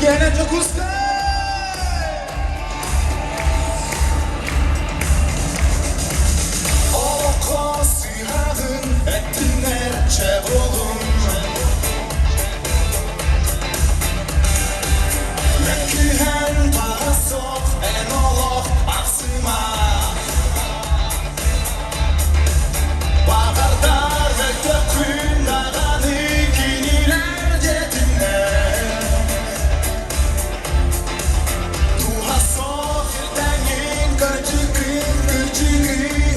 Yana Jokuska. Oqa suyadın ettinler çevrolum. Mekkihen tahasok en olok aksıma. Bağırdar ve gökün dağını giniler dedinler. Tuha sok ildenin gırcıkın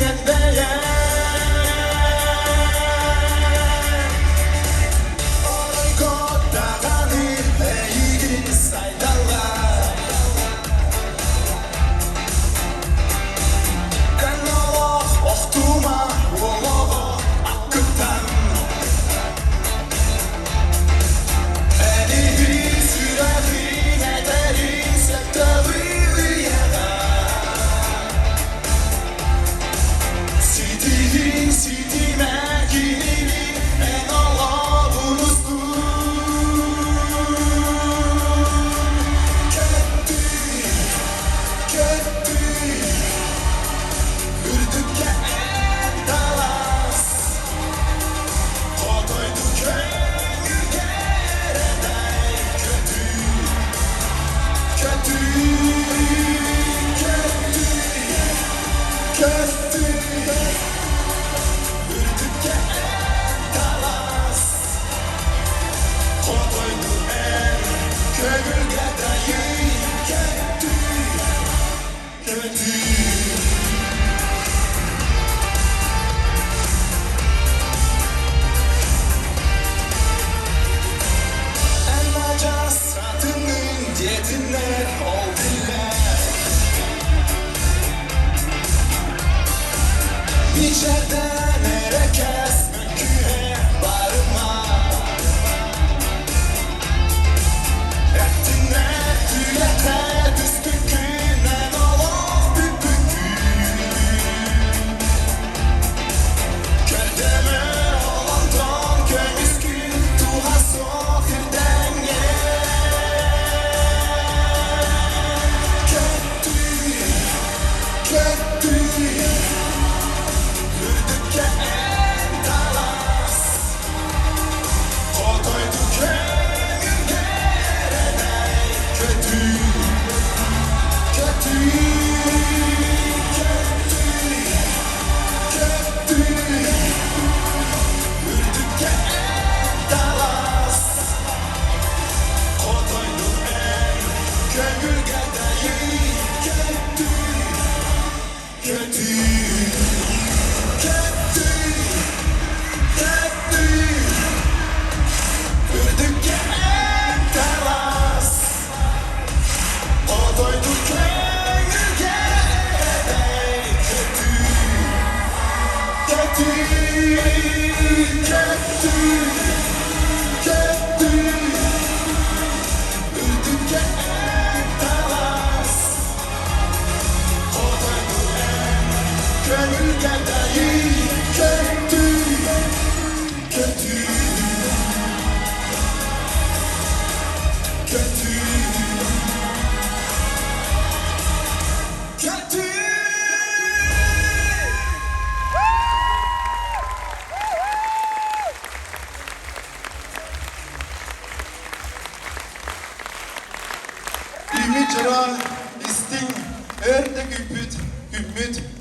endeyen. Oy dağını eğgin saydalar. En olok ohtuma olok akıtan. Elini sürerin ederin sektörü yara. Sidiğin sidime ginirin en olok unutsun. Kötü Ürdük'e en dalas. Kodoydu köyü geredey. Kötü Ürdük'e en dalas. Kodoydu en köyü geredey. Kötü Elmaca satının diyetinde oldular. İçeriden herkes mülküye barınma. Ettinler tüyete düzbükünen olup bübükün. Kördeme olandan kömüskün tuha sohirden yer. Kötü Ürdük'e en dalas. Kodoydu köyü geredey. Kötü Ürdük'e en dalas. Kodoydu en köyü geredey. Kötü Ürdük'e en dalas. Kodoydu köyü geredey. Kötü Ürdük'e en dalas. Kodoydu en köyü geredey. Kötü İmi çıra istin erde gümbüt